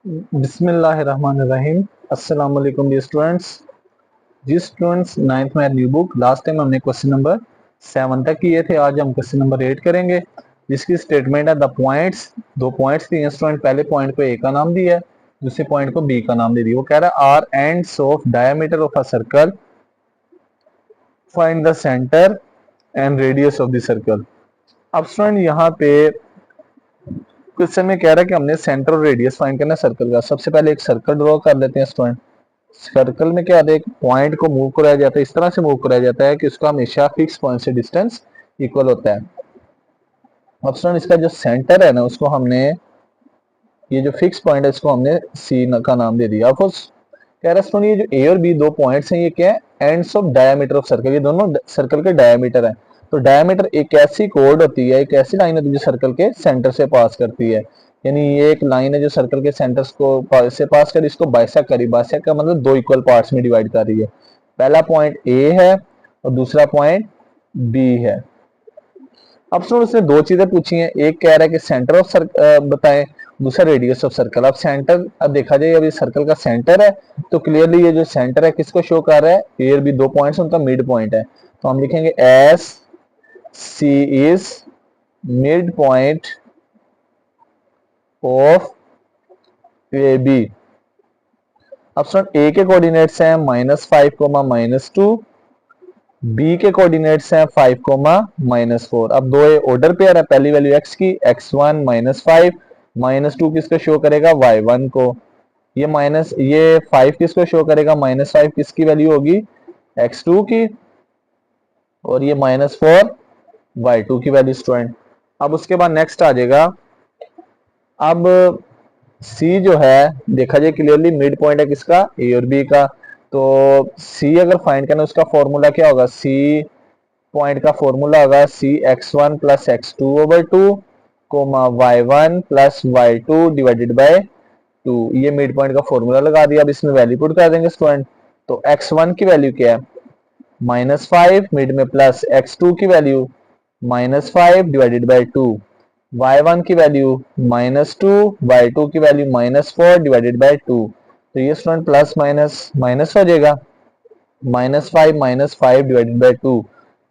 बिस्मिल्लाहिर्रहमानिर्रहीम। अस्सलाम वालेकुम डियर स्टूडेंट्स। जी स्टूडेंट्स, नाइन्थ में न्यू बुक। लास्ट टाइम हमने क्वेश्चन नंबर 7 तक किए थे। आज हम क्वेश्चन नंबर 8 करेंगे, जिसकी स्टेटमेंट है द पॉइंट्स। दो पॉइंट्स दिए हैं स्टूडेंट। पहले पॉइंट को ए का नाम दिया है, दूसरे पॉइंट को बी का नाम दे दिया। वो कह रहा है are ends of diameter of a circle, find the centre and radius of the circle. अब स्टूडेंट यहाँ पे क्वेश्चन में कह रहा है कि हमने सेंटर और रेडियस फाइंड करना है सर्कल का। सबसे पहले एक सर्कल ड्रॉ कर लेते हैं स्टूडेंट। सर्कल में क्या है, एक पॉइंट को मूव कराया जाता है, इस तरह से मूव कराया जाता है कि उसका हमेशा फिक्स पॉइंट से डिस्टेंस इक्वल होता है। अब स्टूडेंट इसका जो सेंटर है ना, उसको हमने, ये जो फिक्स पॉइंट है, इसको हमने सी का नाम दे दिया। अब कह रहा है ये जो ए और बी दो पॉइंट्स हैं, ये क्या है, ends of diameter of circle. ये दोनों सर्कल के डायमीटर है। तो डायमीटर एक ऐसी कोड होती है, एक ऐसी लाइन होती है जो सर्कल के सेंटर से पास करती है। यानी ये एक लाइन है जो सर्कल के सेंटर को से पास कर, इसको बाइसेक्ट करी। बाइसेक्ट का मतलब दो इक्वल पार्ट्स में डिवाइड कर रही है। पहला पॉइंट ए है और दूसरा पॉइंट बी है। अब सुनो, उसने दो चीजें पूछी हैं। एक कह रहा है कि सेंटर ऑफ सर्कल बताएं, दूसरा रेडियस ऑफ सर्कल। अब सेंटर, अब देखा जाए, अभी सर्कल का सेंटर है, तो क्लियरली ये जो सेंटर है किसको शो कर रहा है, ए और बी दो पॉइंट्स, उनका मिड पॉइंट है। तो हम लिखेंगे S C is mid point of A B. अब सुन, ए के कोऑर्डिनेट्स हैं -5 कोमा -2, बी के कोऑर्डिनेट्स हैं 5 कोमा -4। अब दो ऑर्डर पेयर है, पहली वैल्यू एक्स की x1 -5, -2 किसको शो करेगा, y1 को। ये 5 किसको शो करेगा, -5 किसकी वैल्यू होगी, x2 की। और ये -4 y2 की वैल्यू स्टूडेंट। अब उसके बाद नेक्स्ट आ जाएगा। अब सी जो है, देखा जाए क्लियरली मिड पॉइंट है किसका, ए और बी का। तो सी अगर फाइंड करना, उसका फॉर्मूला क्या होगा, सी पॉइंट का फॉर्मूला होगा C x1 plus x2/2 comma y1 plus y2 divided by 2। ये मिड पॉइंट का फॉर्मूला लगा दिया। अब इसमें वैल्यू पुट कर देंगे स्टूडेंट। तो x1 की वैल्यू क्या है, -5, मिड में प्लस x2 की वैल्यू -5 डिवाइडेड बाय 2, y1 की वैल्यू -2, y2 की वैल्यू -4 डिवाइडेड बाय 2। तो ये स्टूडेंट प्लस माइनस माइनस हो जाएगा, -5 divided by 2,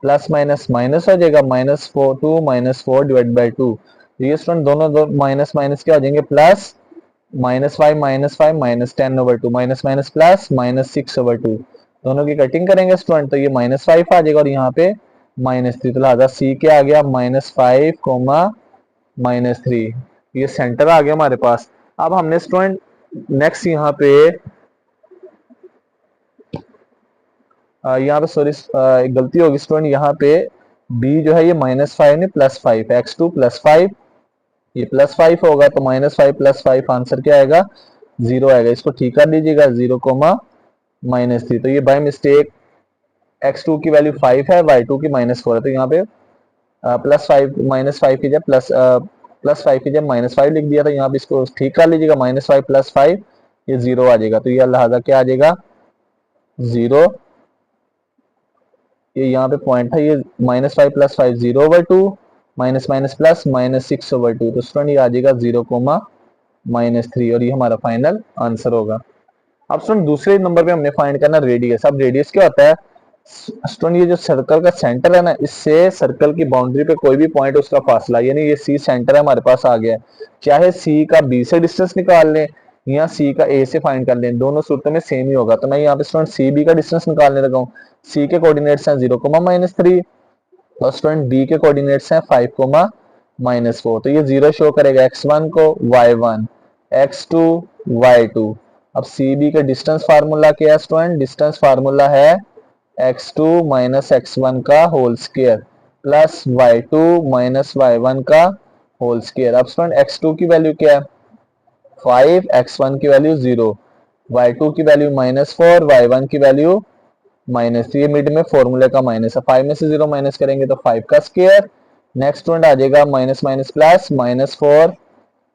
plus minus minus हो जाएगा, -4 डिवाइडेड बाय 2। तो ये स्टूडेंट दोनों दो माइनस माइनस क्या हो जाएंगे, प्लस, -5 -10/2, माइनस माइनस प्लस, -6/2। दोनों की कटिंग करेंगे स्टूडेंट, तो ये -5 आ जाएगा और यहाँ पे -3। तो लिहाजा सी क्या आ गया, -5 कोमा -3। ये सेंटर आ गया हमारे पास। अब हमने स्टूडेंट नेक्स्ट यहाँ पे, यहाँ पे सॉरी, एक गलती होगी स्टूडेंट। यहाँ पे बी जो है ये -5 नहीं +5 है, x2 +5, ये +5 होगा। तो -5 +5 आंसर क्या आएगा, 0 आएगा। इसको ठीक कर लीजिएगा, 0 कोमा -3। तो ये बाय मिस्टेक x2 की वैल्यू 5 है, y2 की -4 है। तो यहाँ पे +5 -5 की जगह +5 की जगह -5 लिख दिया था। यहाँ पे इसको ठीक कर लीजिएगा, -5 +5, ये 0 आ जाएगा। तो ये लिहाजा क्या आ जाएगा, 0। ये यहाँ पे पॉइंट था, ये -5 +5 0/2, माइनस माइनस प्लस -6/2। तो स्टूडेंट ये आ जाएगा 0 कोमा -3, और ये हमारा फाइनल आंसर होगा। अब स्टूडेंट दूसरे नंबर पे हमने फाइंड करना रेडियस। अब रेडियस क्या होता है स्टूडेंट, ये जो सर्कल का सेंटर है ना, इससे सर्कल की बाउंड्री पे कोई भी पॉइंट उसका फासला, यानी ये सी सेंटर है हमारे पास आ गया है। चाहे सी का बी से डिस्टेंस निकाल लें या सी का ए से फाइंड कर लें, दोनों सूरतों में सेम ही होगा। तो मैं यहाँ पे स्टूडेंट सी बी का डिस्टेंस निकालने लगा हूँ। सी के कोऑर्डिनेट्स हैं 0 -3 और स्टूडेंट बी के कोऑर्डिनेट्स हैं 5 -4। तो ये 0 शो करेगा, x1 को y1, x2 y2। अब सी बी का डिस्टेंस फार्मूला क्या है स्टूडेंट, डिस्टेंस फार्मूला है x2 -x1 का whole square plus y2 -y1 का होल स्क्वायर। अब स्टूडेंट x2 की वैल्यू क्या है, 5, x1 की वैल्यू 0, y2 की वैल्यू -4, y1 की वैल्यू -3। ये मिड में फॉर्मूले का माइनस है, 5 में से 0 माइनस करेंगे तो 5 का स्क्वायर। नेक्स्ट स्टूडेंट आ जाएगा माइनस माइनस प्लस, -4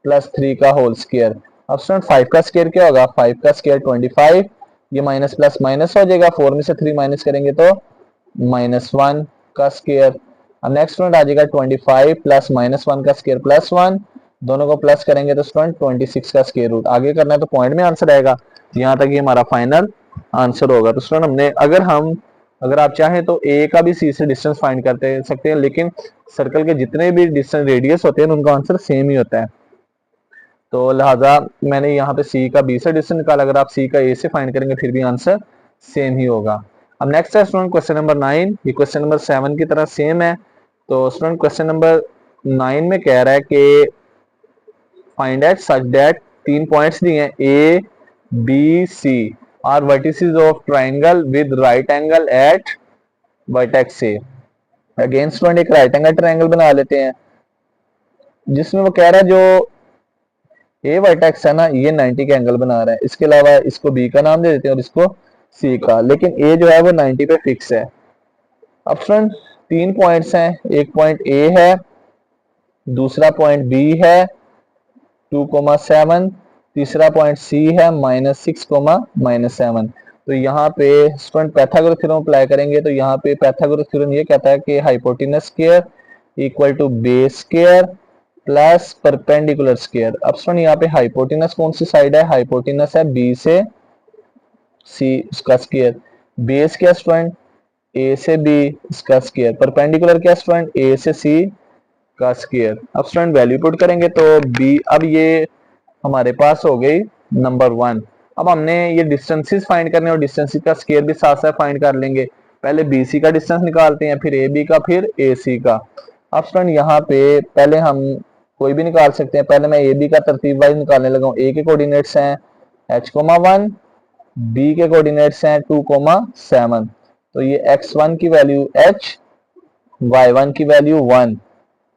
+3 का होल स्क्वायर। अब स्टूडेंट 5 का स्क्वायर क्या होगा, 5 का स्क्वायर 25। ये माइनस प्लस माइनस हो जाएगा, 4 में से 3 माइनस करेंगे तो -1 का स्क्वायर। अब नेक्स्ट स्टूडेंट आ जाएगा 25 प्लस -1 का स्क्वायर +1, दोनों को प्लस करेंगे तो स्टूडेंट 26 का स्क्वायर रूट। आगे करना है तो पॉइंट में आंसर आएगा। यहाँ तक ये हमारा फाइनल आंसर होगा। तो स्टूडेंट हमने अगर आप चाहें तो ए का भी सी से डिस्टेंस फाइंड करते सकते हैं, लेकिन सर्कल के जितने भी डिस्टेंस रेडियस होते हैं उनका आंसर सेम ही होता है। तो लिहाजा मैंने यहाँ पे सी का बी से डिस्टेंस निकाला। अगर आप सी का ए से फाइंड करेंगे फिर भी आंसर सेम ही होगा। अब नेक्स्ट है स्टूडेंट क्वेश्चन नंबर 9। ये क्वेश्चन नंबर 7 की तरह सेम है। तो स्टूडेंट क्वेश्चन नंबर 9 में कह रहा है कि find at such that 3 points दिए हैं A B C are vertices of triangle with right angle at vertex A. Again student एक राइट एंगल ट्राइंगल बना लेते हैं जिसमें वो कह रहा है जो ए वर्टेक्स है ना ये 90 का एंगल बना रहा है। इसके अलावा इसको बी का नाम दे देते हैं और इसको सी का, लेकिन ए जो है वो 90 पे फिक्स है। अब स्टूडेंट 3 पॉइंट्स हैं, एक पॉइंट ए है, दूसरा पॉइंट बी है 2,7, तीसरा पॉइंट सी है -6, -7। तो यहाँ पे स्टूडेंट पाइथागोरस थ्योरम अप्लाई करेंगे। तो यहाँ पे पाइथागोरस थ्योरम ये कहता है कि hypotenuse square equal to base square plus perpendicular square. अब स्टूडेंट यहाँ पे हाइपोटेनस कौन सी साइड है? हाइपोटेनस है बी से सी उसका स्क्वायर, बेस क्या स्टूडेंट ए से बी इसका स्क्वायर, परपेंडिकुलर क्या स्टूडेंट ए से सी का स्क्वायर। अब स्टूडेंट वैल्यू पुट करेंगे तो बी, अब ये हमारे पास हो गई नंबर 1। अब हमने ये डिस्टेंसेस फाइंड करने और डिस्टेंसेस का स्क्वायर भी साथ साथ फाइंड कर लेंगे। पहले बीसी का डिस्टेंस निकालते हैं, फिर ए बी का, फिर ए सी का। अब स्टूडेंट यहाँ पे पहले हम कोई भी निकाल सकते हैं। पहले मैं ए बी का तरतीब वाइज निकालने लगा हूँ। ए के कोऑर्डिनेट्स हैं h,1, बी के कोऑर्डिनेट्स हैं 2,7। तो ये x1 की वैल्यू h, y1 की वैल्यू 1,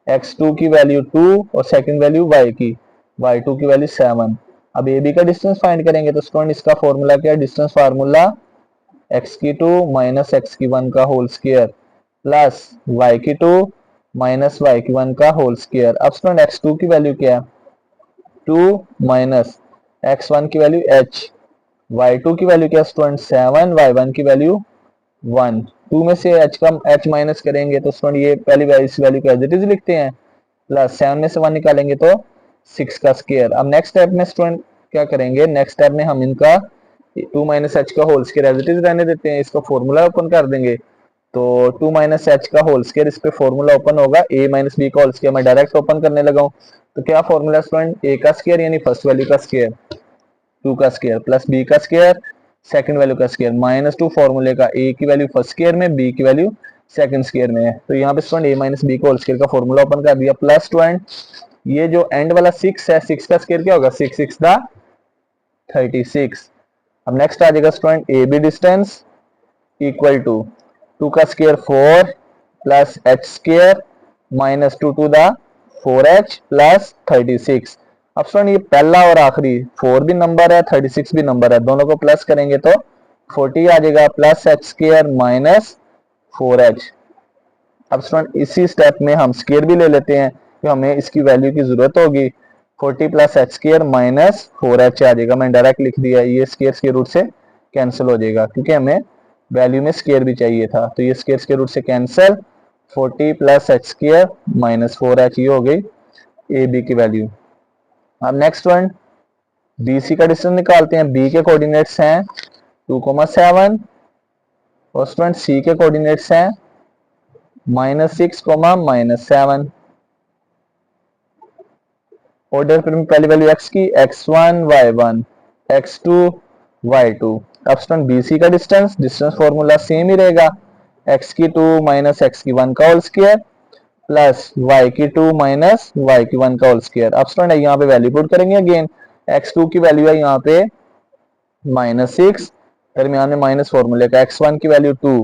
x2 की वैल्यू 2 और सेकंड वैल्यू y की, y2 की वैल्यू 7। अब ए बी का डिस्टेंस फाइंड करेंगे तो स्टूडेंट इसका फॉर्मूला क्या है? डिस्टेंस फार्मूला x की 2 माइनस x की 1 का होल स्क्वायर प्लस y की 2 माइनस y की 1 का होल स्क्वायर। अब स्टूडेंट x2 की वैल्यू क्या है? 2 माइनस x1 की वैल्यू h, y2 की वैल्यू क्या स्टूडेंट? 7, y1 की वैल्यू 1। 2 में से h का h माइनस करेंगे तो स्टूडेंट ये पहली वैल्यू इस वैल्यू को एज इट इज लिखते हैं, प्लस 7 में से 1 निकालेंगे तो 6 का स्क्वायर। अब नेक्स्ट स्टेप में स्टूडेंट क्या करेंगे? नेक्स्ट स्टेप में हम इनका 2 माइनस एच का whole square as it is रहने देते हैं, इसका फॉर्मूला ओपन कर देंगे। तो 2 माइनस एच का होल स्क्वायर, इस पे फॉर्मूला ओपन होगा a माइनस बी का होल स्क्वायर। मैं डायरेक्ट ओपन करने लगा हूँ। तो क्या फॉर्मूला स्टूडेंट? a का स्क्वायर यानी फर्स्ट वैल्यू का स्क्वायर 2 का स्क्वायर प्लस b का स्क्वायर सेकंड वैल्यू का स्क्वायर -2 फॉर्मूले का a की वैल्यू फर्स्ट स्क्वायर में, b की वैल्यू सेकंड स्क्वायर में है। तो यहाँ पे स्टूडेंट a माइनस बी का होल स्क्वायर का फॉर्मूला ओपन कर दिया, प्लस स्टूडेंट ये जो एंड वाला 6 है, 6 का स्क्वायर क्या होगा? 6 6 दा 36। अब नेक्स्ट आ जाएगा student A B distance equal to 2 का square 4 plus h square -2 to the 4h plus 36। अब स्टूडेंट ये पहला और आखिरी 4 भी नंबर है, 36 भी नंबर है, दोनों को प्लस करेंगे तो 40 आ जाएगा, plus h square minus 4h। अब स्टूडेंट इसी स्टेप में हम स्क्वायर भी ले लेते हैं कि हमें इसकी वैल्यू की जरूरत होगी। 40 plus h square minus 4h आ जाएगा। मैंने डायरेक्ट लिख दिया, ये स्क्वायर रूट से कैंसिल हो जाएगा क्योंकि हमें वैल्यू में स्क्वायर भी चाहिए था। तो ये स्क्वायर रूट से cancel, 40 plus h square minus 4h, ये हो गई ए बी की वैल्यू। अब नेक्स्ट वन बी सी का डिस्टेंस निकालते हैं। बी के कोऑर्डिनेट्स हैं 2,7 और स्टूडेंट सी के कोऑर्डिनेट्स हैं -6, -7। ऑर्डर पर पहली वैल्यू x की, x1 y1 x2 y2। अब स्टूडेंट बी सी का डिस्टेंस फॉर्मूला सेम ही रहेगा, x की 2 माइनस x की 1 का होल स्क्वायर प्लस y की 2 माइनस y की 1 का होल स्क्वायर। अब स्टूडेंट यहाँ पे वैल्यू पुट करेंगे अगेन। x2 की वैल्यू है यहाँ पे -6, दरमियान में माइनस फॉर्मूले का, x1 की वैल्यू 2,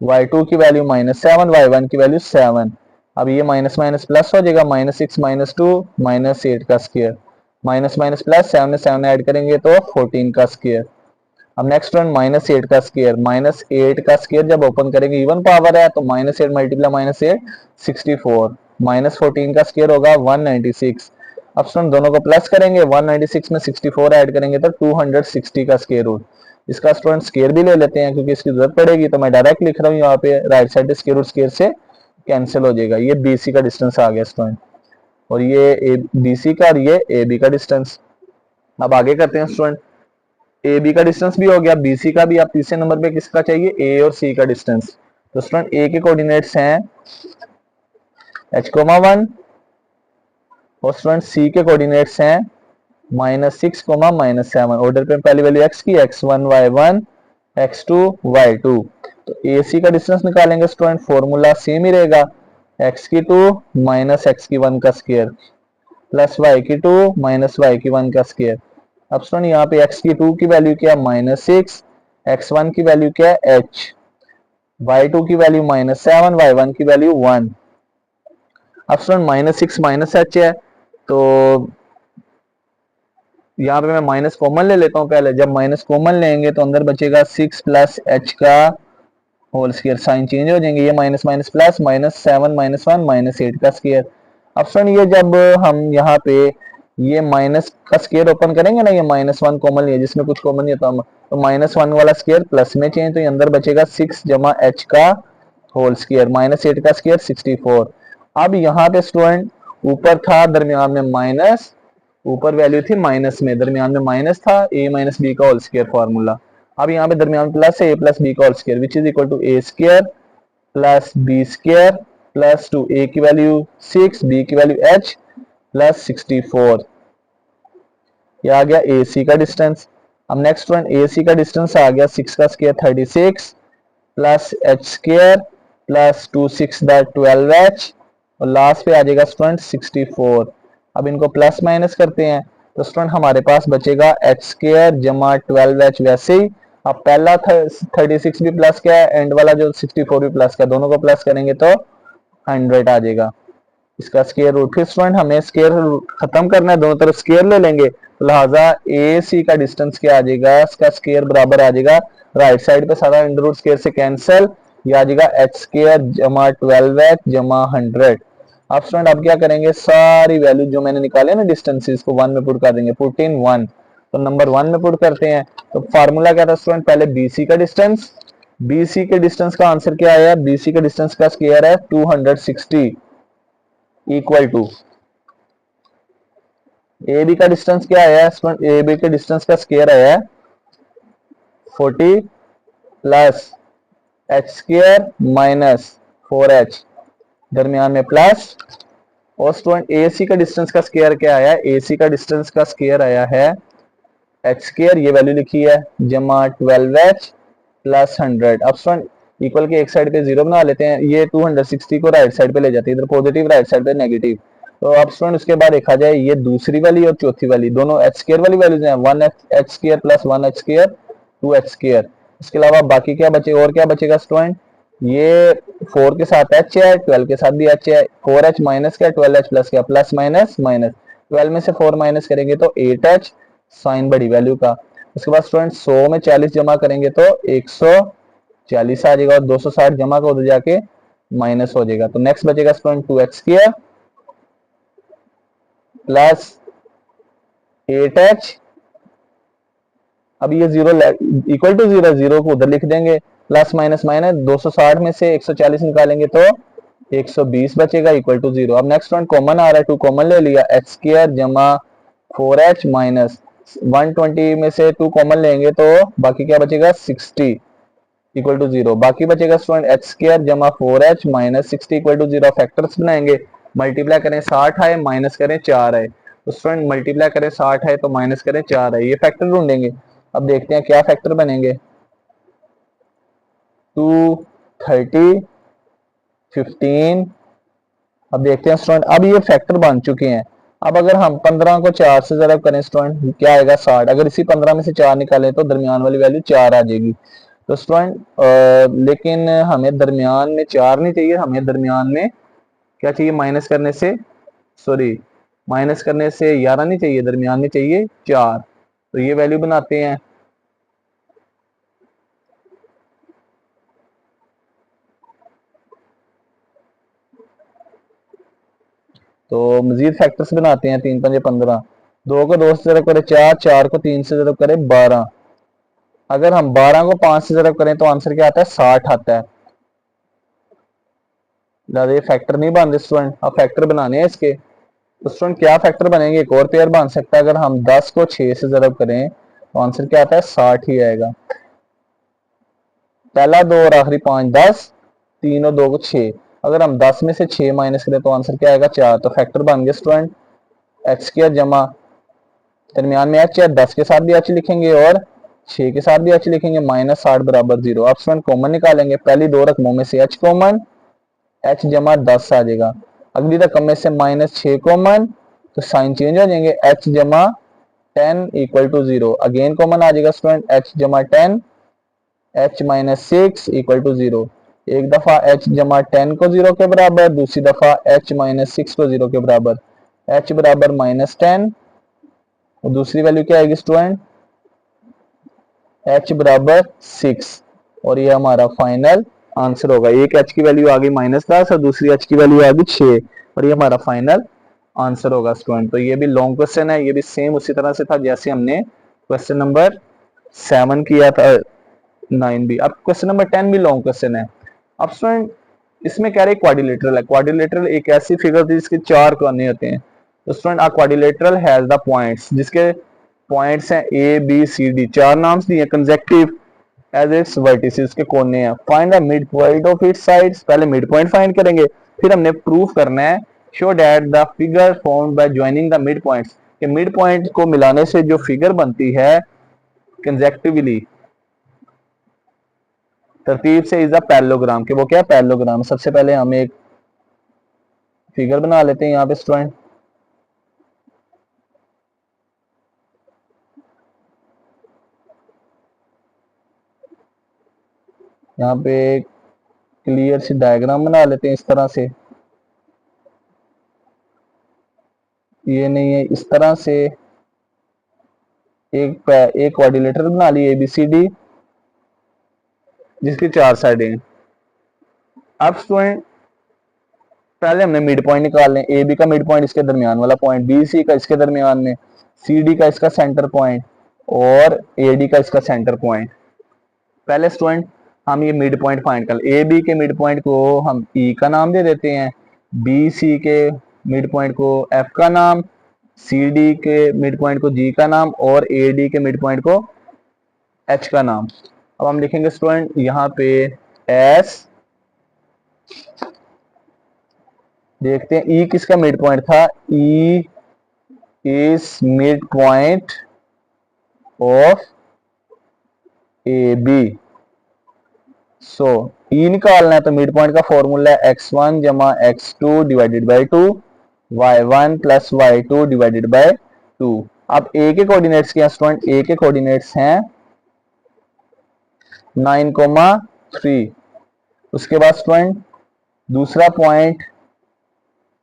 y2 की वैल्यू -7, y1 की वैल्यू 7। अब ये माइनस माइनस प्लस हो जाएगा, -6 -2 -8 का स्क्वायर, माइनस माइनस प्लस 7 में 7 ऐड करेंगे तो 14 का स्क्वायर। अब नेक्स्ट वन -8 का स्क्वायर, -8 का स्क्वायर जब ओपन करेंगे इवन पावर है तो -8 मल्टीप्लाई -8 64, -14 का स्क्वायर होगा 196। अब स्टूडेंट दोनों को प्लस करेंगे, 196 में 64 ऐड करेंगे तो 260 का स्क्वायर रूट। इसका स्टूडेंट स्क्वायर भी ले लेते हैं क्योंकि इसकी जरूरत पड़ेगी। तो मैं डायरेक्ट लिख रहा हूँ यहाँ पे right side square root square से कैंसिल हो जाएगा। ये बीसी का डिस्टेंस आ गया स्टूडेंट। और ये BC का और ये AB का डिस्टेंस। अब आगे करते हैं स्टूडेंट, AB का डिस्टेंस भी हो गया, BC का भी। आप तीसरे नंबर पे किसका चाहिए, A और C का डिस्टेंस। तो स्टूडेंट A के कोऑर्डिनेट्स हैं h,1 और स्टूडेंट C के कोऑर्डिनेट्स हैं -6, -7। ऑर्डर पे पहली वैल्यू x की, x1 y1 x2 y2। तो AC का डिस्टेंस निकालेंगे स्टूडेंट, फॉर्मूला सेम ही रहेगा, x की 2 माइनस x की 1 का स्क्वायर प्लस y की 2 माइनस y की 1 का स्क्वायर। अब स्टूडेंट यहाँ पे x की 2 की वैल्यू क्या है -6, x1 की वैल्यू क्या है h, y2 की वैल्यू -7, y1 की वैल्यू 1। अब स्टूडेंट -6 माइनस h है, तो यहाँ पे मैं माइनस कॉमन ले लेता हूँ पहले। जब माइनस कॉमन लेंगे तो अंदर बचेगा 6 प्लस h का होल स्क्वायर, साइन चेंज हो जाएंगे, ये माइनस माइनस प्लस, -7 -1 -8 का स्क्वायर। अब स्टूडेंट ये जब हम यहाँ पे ये माइनस का स्क्वायर ओपन करेंगे ना, ये -1 कॉमन लिया जिसमें कुछ कॉमन नहीं होता, तो -1 वाला स्क्वायर प्लस में चेंज, तो ये अंदर बचेगा 6 जमा h का होल स्क्वायर, -8 का स्क्वायर 64। अब यहाँ पे स्टूडेंट ऊपर था दरमियान में माइनस, ऊपर वैल्यू थी माइनस में, दरमियान में माइनस था, a माइनस बी का होल स्क्वायर फॉर्मूला। अब यहाँ पे दरमियान प्लस है, a प्लस बी का whole square which is equal to a square plus B square plus 2, a की वैल्यू 6, b की वैल्यू h प्लस 64। ये आ गया AC का डिस्टेंस। अब नेक्स्ट वन, AC का डिस्टेंस आ गया 6 का square 36 plus h square plus 2 6 12h और लास्ट पे आ जाएगा स्टूडेंट 64। अब इनको प्लस माइनस करते हैं तो स्टूडेंट हमारे पास बचेगा h स्क्वायर जमा 12h वैसे ही। अब पहला 36 भी प्लस क्या है, एंड वाला जो 64 भी प्लस का, दोनों को प्लस करेंगे तो 100 आ जाएगा इसका स्क्वायर रूट। फिर स्टूडेंट हमें स्क्वायर खत्म करना है, दोनों तरफ स्क्वायर ले लेंगे, तो लिहाजा AC का डिस्टेंस क्या आ जाएगा, इसका स्क्वायर बराबर आ जाएगा, राइट साइड पे सारा अंडर रूट स्क्वायर से कैंसिल, ये आ जाएगा h स्क्वायर जमा 12h जमा 100। अब स्टूडेंट अब क्या करेंगे, सारी वैल्यू जो मैंने निकाले ना डिस्टेंसेस को 1 में पुट कर देंगे, पुट इन 1। तो नंबर 1 में पुट करते हैं, तो फार्मूला क्या था स्टूडेंट, पहले BC का डिस्टेंस, BC के डिस्टेंस का आंसर क्या आया, BC के डिस्टेंस का स्क्वायर है 260 इक्वल टू AB का डिस्टेंस क्या आया स्टूडेंट, AB के डिस्टेंस का स्क्वायर आया है 40 plus h square minus 4h, दरमियान में प्लस। और स्टूडेंट AC का डिस्टेंस का स्क्वायर क्या आया है, AC का डिस्टेंस का स्क्वायर आया है h स्क्वायर, ये वैल्यू लिखी है, जमा 12h प्लस 100। अब स्टूडेंट इक्वल के एक साइड पे 0 बना लेते हैं, ये 260 को राइट साइड पे ले जाते हैं, इधर पॉजिटिव राइट साइड पे नेगेटिव। तो अब स्टूडेंट उसके बाद देखा जाए, ये दूसरी वाली और चौथी वाली दोनों h स्क्वायर वाली वैल्यूज हैं, 1h square plus 1h square 2h square. इसके अलावा बाकी क्या बचे, और क्या बचेगा स्टूडेंट, ये 4 के साथ h है, 12 के साथ भी h है, 4h माइनस क्या 12h प्लस क्या, प्लस माइनस माइनस, 12 में से 4 माइनस करेंगे तो 8h साइन बड़ी वैल्यू का। उसके बाद स्टूडेंट 100 में 40 जमा करेंगे तो 140 आ जाएगा, और 260 जमा का उधर जाके माइनस हो जाएगा। तो नेक्स्ट बचेगा student 2h square plus 8h, अब ये 0 इक्वल टू 0, 0 को उधर लिख देंगे, प्लस माइनस माइनस, 260 में से 140 निकालेंगे तो 120 बचेगा इक्वल टू 0। अब नेक्स्ट वन कॉमन आ रहा है, 2 कॉमन ले लिया, h स्क्वायर जमा 4h माइनस 120 में से 2 कॉमन लेंगे तो बाकी क्या बचेगा 60 इक्वल टू 0। बाकी बचेगा स्टूडेंट h स्क्वायर जमा 4h minus 60 equal to 0। Factors बनाएंगे, मल्टीप्लाई करें 60 आए माइनस करें 4 आए, तो स्टूडेंट मल्टीप्लाई करें 60 है तो माइनस करें 4 आए, ये फैक्टर ढूंढेंगे। अब देखते हैं क्या फैक्टर बनेंगे, 2 30 15। अब देखते हैं स्टूडेंट, अब ये फैक्टर बन चुके हैं। अब अगर हम 15 को 4 से ज़रब करें स्टूडेंट क्या आएगा 60, अगर इसी 15 में से 4 निकालें तो दरमियान वाली वैल्यू 4 आ जाएगी। तो स्टूडेंट लेकिन हमें दरमियान में 4 नहीं चाहिए, हमें दरमियान में क्या चाहिए, माइनस करने से, सॉरी माइनस करने से 11 नहीं चाहिए, दरमियान में चाहिए 4। तो ये वैल्यू बनाते हैं, तो मजीद फैक्टर्स बनाते हैं, 3 5 15, 2 को 2 से ज़रब करें 4, 4 को 3 से ज़रब करें 12, अगर हम 12 को 5 से ज़रब करें तो आंसर क्या आता है 60 आता है। ये फैक्टर नहीं बन रहे स्टूडेंट, अब फैक्टर बनाने हैं इसके। तो स्टूडेंट क्या फैक्टर बनेंगे, एक और पेयर बन सकता है। अगर हम 10 को 6 से ज़रब करें तो आंसर क्या आता है, 60 ही आएगा। पहला 2 और आखिरी 5 10, 3 और 2 को 6। अगर हम 10 में से 6 माइनस करें तो आंसर क्या आएगा, 4। तो फैक्टर बन गया स्टूडेंट एक्स स्क्वायर जमा दरमियान में एच है, 10 के साथ भी एच लिखेंगे और 6 के साथ भी एच लिखेंगे, माइनस 60 बराबर 0। अब स्टूडेंट कॉमन निकालेंगे, पहली दो रकमों में से एच कॉमन, एच जमा 10 आ जाएगा। अगली रकम में से माइनस 6 कॉमन, तो साइन चेंज हो जाएंगे, एच जमा 10 इक्वल टू 0। अगेन कॉमन आ जाएगा स्टूडेंट एच जमा 10, एच माइनस 6 इक्वल टू 0। एक दफा एच जमा 10 को 0 के बराबर, दूसरी दफा एच माइनस 6 को 0 के बराबर, एच बराबर माइनस 10 और दूसरी वैल्यू क्या आएगी स्टूडेंट, एच बराबर 6। और ये हमारा फाइनल आंसर होगा। एक एच की वैल्यू आ गई -10 और दूसरी एच की वैल्यू आ गई 6 और ये हमारा फाइनल आंसर होगा स्टूडेंट। तो ये भी लॉन्ग क्वेश्चन है, ये भी सेम उसी तरह से था जैसे हमने क्वेश्चन नंबर 7 किया था, 9 भी। अब क्वेश्चन नंबर 10 भी लॉन्ग क्वेश्चन है। अब स्टूडेंट इसमें कह रहे क्वाड्रिलेटरल है। क्वाड्रिलेटरल एक ऐसी फिगर थी जिसके 4 कोने होते हैं। तो student a quadrilateral has the points, जिसके पॉइंट्स हैं ए बी सी डी, 4 नाम्स दिए कंसेक्टिव एज इट्स वर्टिसेस के कोने हैं। Find the mid point of its sides, पहले मिड पॉइंट फाइंड करेंगे, फिर हमने प्रूफ करना है show that the figure formed by joining the mid points, कि मिड पॉइंट को मिलाने से जो फिगर बनती है कंसेक्टिवली तरतीब से इज अ पैरेललोग्राम, कि वो क्या है, पैरेललोग्राम। सबसे पहले हम एक फिगर बना लेते हैं यहाँ पे स्टूडेंट। यहाँ पे क्लियर सी डायग्राम बना लेते हैं इस तरह से, ये नहीं है, इस तरह से एक क्वाड्रिलेटरल बना ली ABCD जिसकी 4 साइडें हैं। अब स्टूडेंट पहले हमने मिड पॉइंट निकाल लें, ए बी का मिड पॉइंट इसके दरमियान वाला पॉइंट, बी सी का इसके दरमियान में, सी डी का इसका सेंटर पॉइंट और ए डी का इसका सेंटर पॉइंट। पहले स्टूडेंट हम ये मिड पॉइंट फाइंड कर, ए बी के मिड पॉइंट को हम ई का नाम दे देते हैं, बी सी के मिड पॉइंट को एफ का नाम, सी डी के मिड पॉइंट को जी का नाम और ए डी के मिड पॉइंट को एच का नाम। अब हम लिखेंगे स्टूडेंट यहाँ पे एस, देखते हैं ई किसका मिड पॉइंट था, E is mid point of A B. So E निकालना है तो मिड पॉइंट का फॉर्मूला है x1 जमा x2 divided by 2, y1 plus y2 divided by 2। अब ए के कोऑर्डिनेट्स क्या स्टूडेंट, ए के कोऑर्डिनेट्स हैं 9,3। उसके बाद स्टूडेंट दूसरा पॉइंट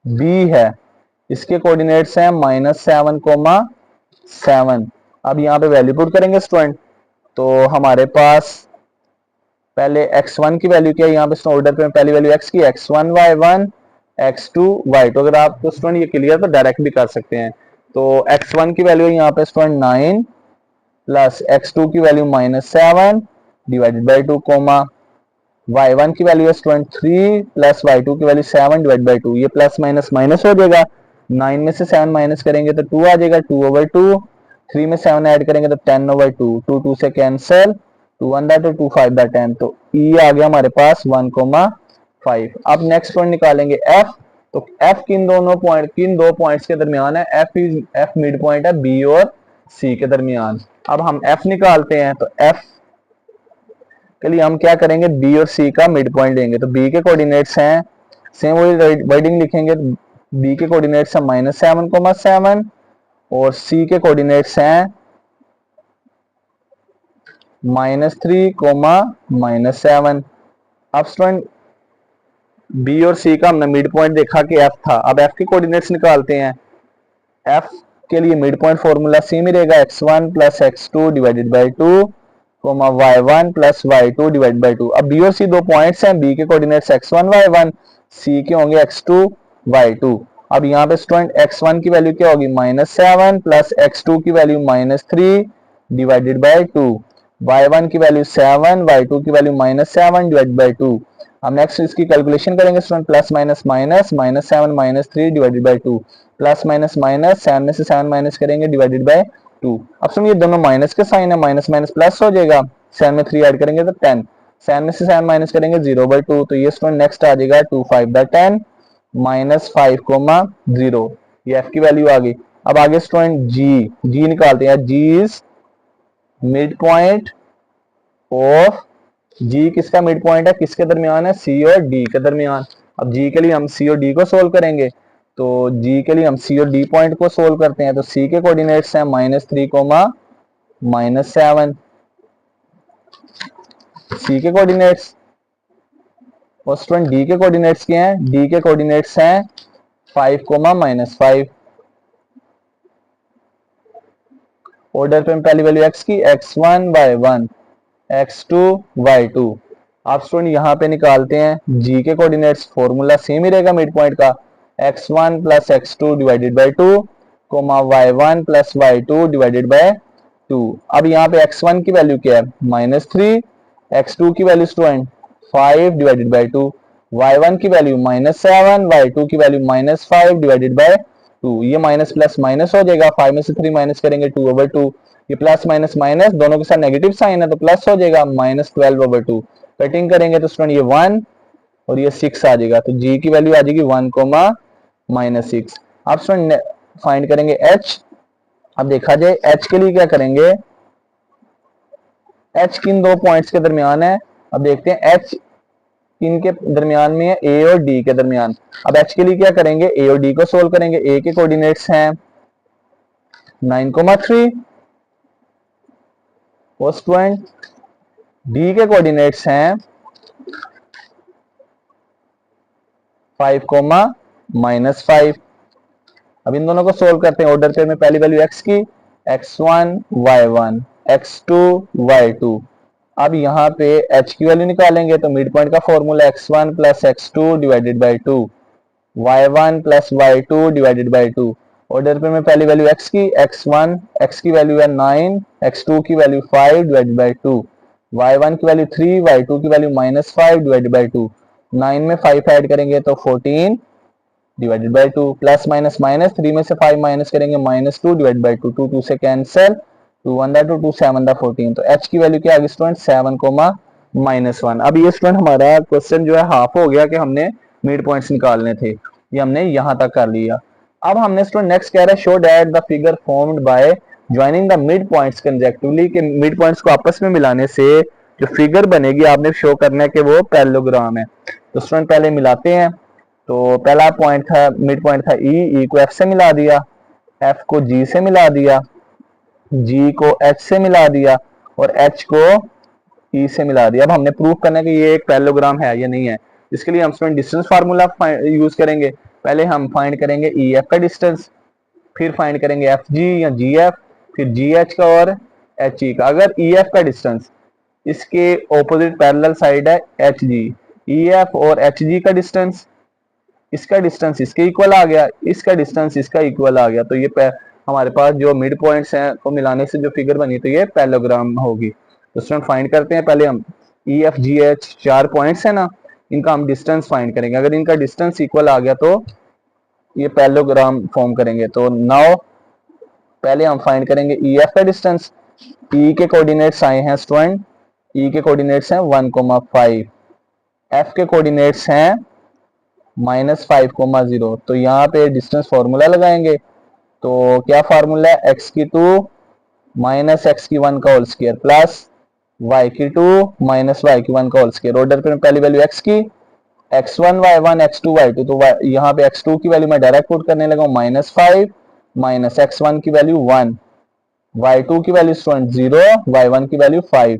बी है, इसके कोऑर्डिनेट्स हैं -7,7। अब यहाँ पे वैल्यू पुट करेंगे स्टूडेंट, तो हमारे पास पहले x1 की वैल्यू क्या है, यहाँ पे ऑर्डर पे पहली वैल्यू x की, x1 y1 x2 y2। अगर आपको स्टूडेंट ये क्लियर तो डायरेक्ट भी कर सकते हैं। तो x1 की वैल्यू यहाँ पे स्टूडेंट 9 प्लस x2 की value -7 divided by 2 coma, y1 की वैल्यू है स्टूडेंट 3 प्लस y2 की वैल्यू 7 डिवाइड बाई 2। ये प्लस माइनस माइनस हो जाएगा, 9 में से 7 माइनस करेंगे तो 2 आ जाएगा, 2/2। 3 में 7 ऐड करेंगे तो 10/2, 2 2 से कैंसिल, 2 1 दैट 2 5 दैट 10। तो ई आ गया हमारे पास 1,5। अब नेक्स्ट पॉइंट निकालेंगे एफ। तो एफ किन दो पॉइंट्स के दरमियान है, एफ मिड पॉइंट है बी और सी के दरमियान। अब हम एफ निकालते हैं, तो एफ के लिए हम क्या करेंगे, बी और सी का मिड पॉइंट लेंगे। तो बी के कोऑर्डिनेट्स हैं, सेम वही वर्डिंग लिखेंगे, बी के कोऑर्डिनेट्स हैं -7,7 और सी के कोऑर्डिनेट्स हैं -3,-7। अब स्टूडेंट बी और सी का हमने मिड पॉइंट देखा कि एफ था। अब एफ के कोऑर्डिनेट्स निकालते हैं। एफ के लिए मिड पॉइंट फॉर्मूला सेम ही रहेगा, x1 plus x2 divided by 2 y1 plus y2 divide by 2। अब बी और सी दो पॉइंट्स हैं, बी के कोऑर्डिनेट्स x1 y1, सी के होंगे x2 y2। अब यहाँ पे स्टूडेंट x1 की वैल्यू क्या होगी, -7 प्लस x2 की वैल्यू -3 डिवाइडेड बाई 2, y1 की वैल्यू 7, y2 की वैल्यू -7 डिवाइड बाई 2। अब नेक्स्ट इसकी कैलकुलेशन करेंगे student, plus minus minus, minus 7 minus 3 divided by 2, plus minus minus, 7 में से 7 माइनस करेंगे डिवाइडेड बाई 2। अब सुन ये दोनों माइनस के साइन है, माइनस माइनस प्लस हो जाएगा, 7 में 3 ऐड करेंगे तो 10, 7 में से 7 माइनस करेंगे 0/2, तो ये स्टूडेंट नेक्स्ट आ जाएगा 2 5 10 माइनस 5,0। ये एफ की वैल्यू आ गई। अब आगे स्टूडेंट जी निकालते हैं, जी इज मिड पॉइंट ऑफ, जी किसका मिड पॉइंट है, किसके दरमियान है, सी और डी के दरमियान। अब जी के लिए हम सी और डी को सोल्व करेंगे, तो जी के लिए हम सी और डी पॉइंट को सोल्व करते हैं। तो सी के कोऑर्डिनेट्स हैं -3, -7, सी के कोऑर्डिनेट्स। और स्टूडेंट डी के कोऑर्डिनेट्स क्या हैं, डी के कोऑर्डिनेट्स हैं 5, -5। ऑर्डर पे पहली वैल्यू एक्स की, x1 y1, x2 y2। आप स्टूडेंट यहाँ पे निकालते हैं जी के कोऑर्डिनेट्स, फॉर्मूला सेम ही रहेगा मिड पॉइंट का, x1 plus x2 divided by 2, y1 plus y2 divided by 2। अब यहाँ पे x1 की वैल्यू क्या है, -3, x2 की value student 5 divided by 2, y1 की वैल्यू -7, y2 की वैल्यू -5 डिवाइडेड बाई 2। ये माइनस प्लस माइनस हो जाएगा, 5 में से 3 माइनस करेंगे 2/2, ये प्लस माइनस माइनस दोनों के साथ नेगेटिव साइन है तो प्लस हो जाएगा, -12/2। कटिंग करेंगे तो स्टूडेंट ये 1 और ये 6 आ जाएगा, तो जी की वैल्यू आ जाएगी 1, -6। अब स्टूडेंट फाइंड करेंगे एच। अब देखा जाए एच के लिए क्या करेंगे, एच किन दो पॉइंट्स के दरमियान है। अब देखते हैं एच किन के दरमियान में है, ए और डी के दरमियान। अब एच के लिए क्या करेंगे, ए और डी को सोल्व करेंगे। ए के कोऑर्डिनेट्स हैं 9, 3, और स्टूडेंट डी के कोऑर्डिनेट्स हैं 5, -5। अब इन दोनों को सोल्व करते हैं। ऑर्डर पे में पहली वैल्यू एक्स की, x1 y1, x2 y2। अब यहाँ पे h की वैल्यू निकालेंगे तो मिड पॉइंट का formula x1 plus x2 divided by 2, y1 plus y2 divided by 2। Order पे में पहली वैल्यू x की, x1 x की वैल्यू है 9, x2 की वैल्यू 5 डिवाइडेड बाई 2, y1 की वैल्यू 3, y2 की वैल्यू -5 डिवाइडेड बाई 2। 9 में 5 ऐड करेंगे तो 14 divided by 2, plus minus minus, 3 में से 5 माइनस करेंगे -2 डिवाइड बाई 2, 2 2 से कैंसिल, 2 1 2 2 7 14। तो h की वैल्यू क्या आ गई स्टूडेंट, 7, -1। अब ये स्टूडेंट हमारा क्वेश्चन जो है हाफ हो गया कि हमने मिड पॉइंट्स निकालने थे, ये हमने यहाँ तक कर लिया। अब हमने स्टूडेंट नेक्स्ट कह रहा है show that the figure formed by joining the mid points consecutively, के मिड पॉइंट्स को आपस में मिलाने से जो फिगर बनेगी आपने शो करना है कि वो पैरेललोग्राम है। तो स्टूडेंट पहले मिलाते हैं। तो पहला पॉइंट था, मिड पॉइंट था ई को एफ से मिला दिया, एफ को जी से मिला दिया, जी को एच से मिला दिया और एच को ई से मिला दिया। अब हमने प्रूव करना है कि ये एक पैरेललोग्राम है या नहीं है। इसके लिए हम स्टूडेंट डिस्टेंस फार्मूला यूज करेंगे। पहले हम फाइंड करेंगे ई एफ का डिस्टेंस, फिर फाइंड करेंगे एफ जी या जी एफ, फिर जी एच का और एच ई का। अगर ई एफ का डिस्टेंस इसके ऑपोजिट पैरेलल साइड है एच जी, ई एफ और एच जी का डिस्टेंस, इसका डिस्टेंस इसके इक्वल आ गया, इसका डिस्टेंस इसका इक्वल आ गया, तो ये हमारे पास जो मिड पॉइंट्स हैं को मिलाने से जो फिगर बनी तो ये पैरेललोग्राम होगी। तो स्टूडेंट फाइंड करते हैं। पहले हम E F G H 4 points है ना, इनका हम डिस्टेंस फाइंड करेंगे। अगर इनका डिस्टेंस इक्वल आ गया तो ये पैरेललोग्राम फॉर्म करेंगे। तो नाउ पहले हम फाइंड करेंगे ई एफ का डिस्टेंस। ई के कोऑर्डिनेट्स आए हैं स्टूडेंट, ई के कोऑर्डिनेट्स हैं 1,5, एफ के कोऑर्डिनेट्स हैं -5,0। तो यहाँ पे डिस्टेंस फॉर्मूला लगाएंगे। तो क्या फार्मूला है, एक्स की 2 माइनस एक्स की 1 का होल स्क्वायर प्लस वाई की 2 माइनस वाई की 1 का होल स्क्वायर। ऑर्डर पे पहली वैल्यू एक्स की, x1 y1 x2 y2, तो यहाँ पे x2 की वैल्यू मैं डायरेक्ट पुट करने लगा हूँ -5 माइनस x1 की वैल्यू 1, y2 की वैल्यू 0, y1 की वैल्यू 5।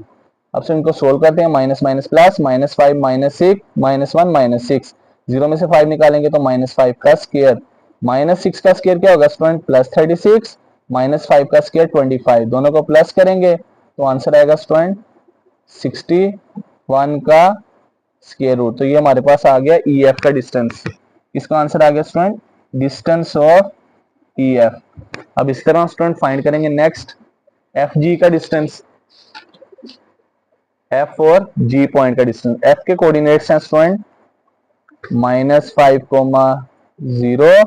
अब से इनको सोल्व करते हैं, माइनस माइनस प्लस, -5 -6 -1 -6, 0 में से 5 निकालेंगे तो -5 का स्क्वायर, -6 का स्क्वायर क्या होगा स्टूडेंट, +36, -5 का स्क्वायर 25, दोनों को प्लस करेंगे तो आंसर आएगा स्टूडेंट 61 का स्क्वायर रूट। तो ये हमारे पास आ गया ई एफ का डिस्टेंस। इसका आंसर आ गया student distance of E F. अब इस तरह स्टूडेंट फाइंड करेंगे नेक्स्ट एफ जी का डिस्टेंस। एफ और जी पॉइंट का डिस्टेंस। एफ के कोऑर्डिनेट्स हैं स्टूडेंट -5,0,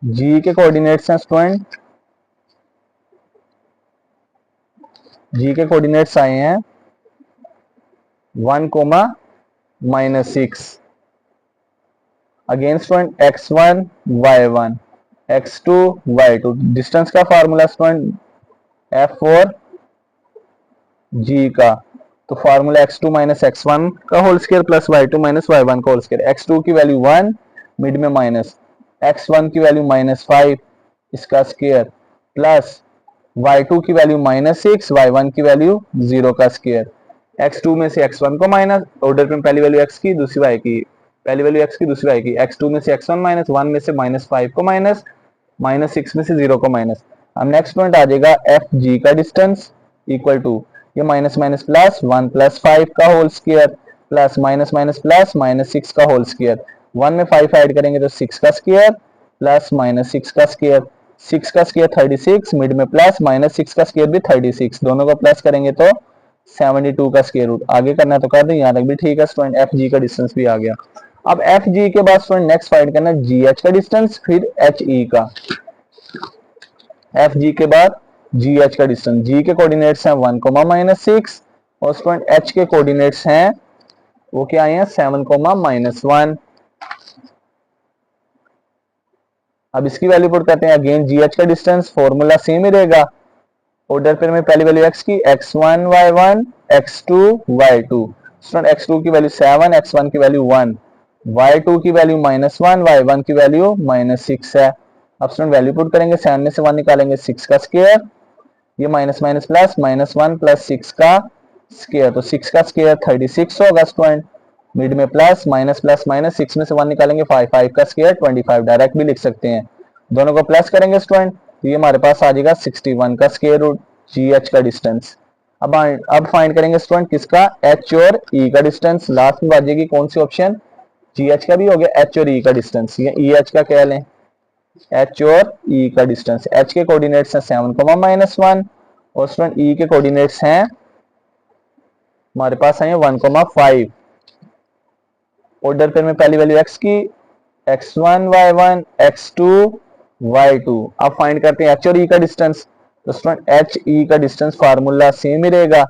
जी के कोऑर्डिनेट्स हैं स्टूडेंट, जी के कोऑर्डिनेट्स आए हैं 1,-6। Again student x1 y1 x2 y2। Distance का फार्मूला स्टूडेंट f और g का, तो फार्मूला x2 माइनस x1 का whole square plus y2 minus y1 का होल स्क्वायर। x2 की वैल्यू 1 मिड में माइनस, x1 की वैल्यू -5 इसका स्क्वायर प्लस y2 की वैल्यू -6 y1 की वैल्यू 0 का स्क्वायर। x2 में से x1 को माइनस, ऑर्डर में पहली वैल्यू x की दूसरी y की, पहली वैल्यू x की दूसरी y की, x2 में से x1 माइनस, 1 में से -5 को माइनस, -6 में से 0 को माइनस। अब नेक्स्ट पॉइंट आ जाएगा एफ जी का डिस्टेंस इक्वल टू ये माइनस माइनस प्लस 1 + 5 का whole square plus minus minus plus -6 का होल स्क्वायर। 1 में 5 ऐड करेंगे तो 6 का स्क्वायर प्लस -6 का स्क्वायर, 6 का स्क्वायर 36, मिड में प्लस -6 का स्क्वायर भी 36, दोनों को प्लस करेंगे तो 72 का स्क्वायर रूट। आगे करना तो कर दें, यहाँ तक भी ठीक है स्टूडेंट। एफ जी का डिस्टेंस भी आ गया। अब एफ जी के बाद स्टूडेंट नेक्स्ट फाइंड करना है जी एच का डिस्टेंस, फिर एच ई का। एफ जी के बाद जी एच का डिस्टेंस, जी के कोऑर्डिनेट्स हैं 1,-6 और स्टूडेंट एच के कोऑर्डिनेट्स हैं वो क्या आए हैं 7,-1। अब इसकी वैल्यू पुट करते हैं। अगेन जी एच का डिस्टेंस फॉर्मूला सेम ही रहेगा। ऑर्डर पे में पहली वैल्यू x की, x1 y1 x2 y2। Student x2 की वैल्यू 7, x1 की वैल्यू 1, y2 की वैल्यू -1, y1 की वैल्यू -6 है। अब स्टूडेंट वैल्यू पुट करेंगे, 7 में से 1 निकालेंगे 6 का स्क्वायर, ये माइनस माइनस प्लस -1 + 6 का स्क्वायर, तो 6 का स्क्वायर 36 होगा स्टूडेंट। मिड में प्लस माइनस प्लस माइनस, 6 में से 1 निकालेंगे 5, 5 का स्क्वायर 25, डायरेक्ट भी लिख सकते हैं। दोनों को प्लस करेंगे स्टूडेंट, तो ये हमारे पास आ जाएगा 61 का स्क्वायर रूट जी एच का डिस्टेंस। अब फाइंड करेंगे स्टूडेंट किसका, एच और ई का डिस्टेंस। लास्ट में आ जाएगी कौन सी ऑप्शन, जी एच का भी हो गया, एच और ई का डिस्टेंस। ये ई एच का क्या लें, एच और ई का डिस्टेंस। एच के कोऑर्डिनेट्स हैं 7,-1 और स्टूडेंट ई के कोऑर्डिनेट्स हैं हमारे पास है 1,5। ऑर्डर पे में पहली वैल्यू x की, x1 y1 x2 y2। अब फाइंड करते हैं एच और ई का डिस्टेंस। तो स्टूडेंट एच ई का डिस्टेंस फार्मूला सेम ही रहेगा।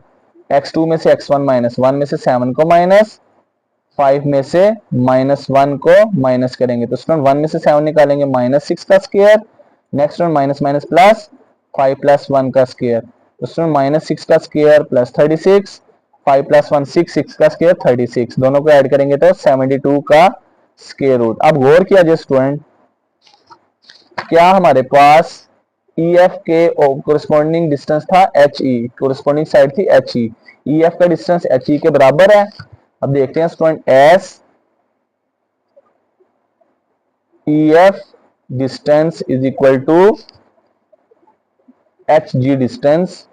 x2 में से x1 माइनस, 1 में से 7 को माइनस, 5 में से -1 को माइनस करेंगे, तो स्टूडेंट 1 में से 7 निकालेंगे -6 का square, next student minus minus plus 5 + 1 का स्क्वायर, तो स्टूडेंट -6 का स्क्वायर प्लस 36, 5 + 1 6, 6 का स्क्वायर 36, दोनों को ऐड करेंगे तो 72 का स्क्वायर रूट। अब गौर किया जाए स्टूडेंट, क्या हमारे पास ई एफ के कोरिस्पॉन्डिंग डिस्टेंस था एच ई, कोरिस्पॉन्डिंग साइड थी एच ई, ई एफ का डिस्टेंस एच ई के बराबर है। अब देखते हैं student, S E F distance is equal to H G distance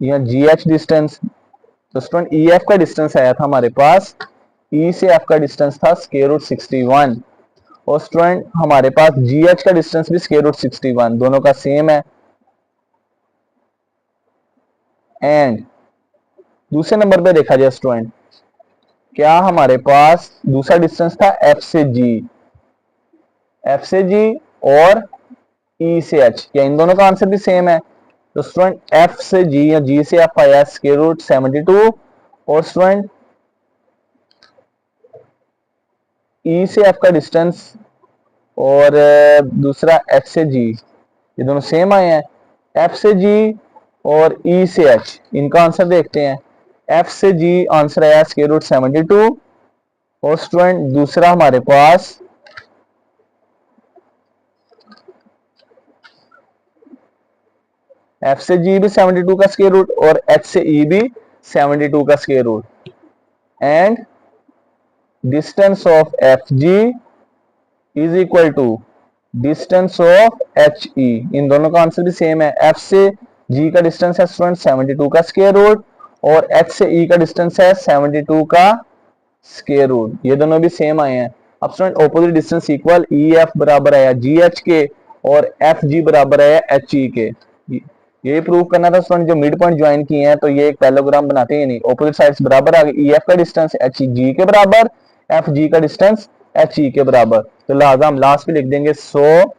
या जी एच डिस्टेंस। तो स्टूडेंट ई एफ का डिस्टेंस आया था हमारे पास, ई से एफ का डिस्टेंस था √61 और स्टूडेंट हमारे पास जी एच का डिस्टेंस भी √61, दोनों का सेम है। एंड दूसरे नंबर पे देखा जाए स्टूडेंट, क्या हमारे पास दूसरा डिस्टेंस था एफ से जी, एफ से जी और ई से एच, क्या इन दोनों का आंसर भी सेम है। तो स्टूडेंट एफ से जी या जी से एफ आया √72 और स्टूडेंट ई से एफ का डिस्टेंस और दूसरा एच से जी, ये दोनों सेम आए हैं। एफ से जी और ई से एच, इनका आंसर देखते हैं। एफ से जी आंसर आया √72 और स्टूडेंट दूसरा हमारे पास एफ से जी भी 72 का स्क्वायर रूट और एच से ई भी 72 का square root. And distance of F G is equal to distance of H E, इन दोनों का आंसर भी सेम है। एफ से जी का डिस्टेंस है स्टूडेंट 72 का स्क्वायर रूट और एच से ई का डिस्टेंस है 72 का स्क्वायर रूट, ये दोनों भी सेम आए हैं। अब student opposite distance equal, E F बराबर आया जी एच के और एफ जी बराबर आया एच ई के। ये प्रूव करना था स्टूडेंट, जो मिड पॉइंट ज्वाइन किए हैं तो ये एक पैरेललोग्राम बनाते हैं नहीं, ऑपोजिट साइड्स बराबर आ गई, EF का डिस्टेंस HG के बराबर, FG का डिस्टेंस HE के बराबर, तो लिहाजा हम लास्ट पे लिख देंगे 100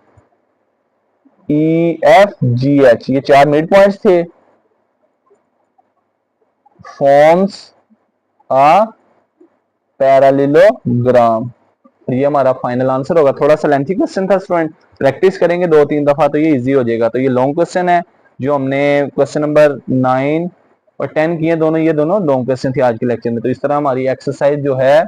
EFGH, ये 4 मिड पॉइंट्स थे, फॉर्म्स आ पैरेललोग्राम। ये हमारा फाइनल आंसर होगा। थोड़ा सा लेंथी क्वेश्चन था स्टूडेंट, प्रैक्टिस करेंगे 2-3 दफा तो ये इजी हो जाएगा। तो ये लॉन्ग क्वेश्चन है जो हमने क्वेश्चन नंबर 9 और 10 किए दोनों, ये दोनों लॉन्ग क्वेश्चन थे आज के लेक्चर में। तो इस तरह हमारी एक्सरसाइज जो है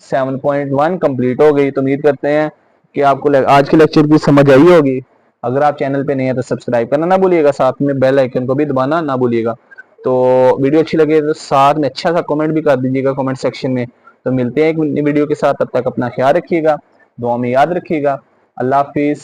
7.1 कंप्लीट हो गई। तो उम्मीद करते हैं कि आपको आज के लेक्चर की समझ आई होगी। अगर आप चैनल पे नए हैं तो सब्सक्राइब करना ना भूलिएगा, साथ में बेल आइकन को भी दबाना ना भूलिएगा। तो वीडियो अच्छी लगे तो साथ में अच्छा सा कमेंट भी कर दीजिएगा कमेंट सेक्शन में। तो मिलते हैं एक वीडियो के साथ, तब तक अपना ख्याल रखिएगा, दुआ में याद रखिएगा। अल्लाह हाफिज।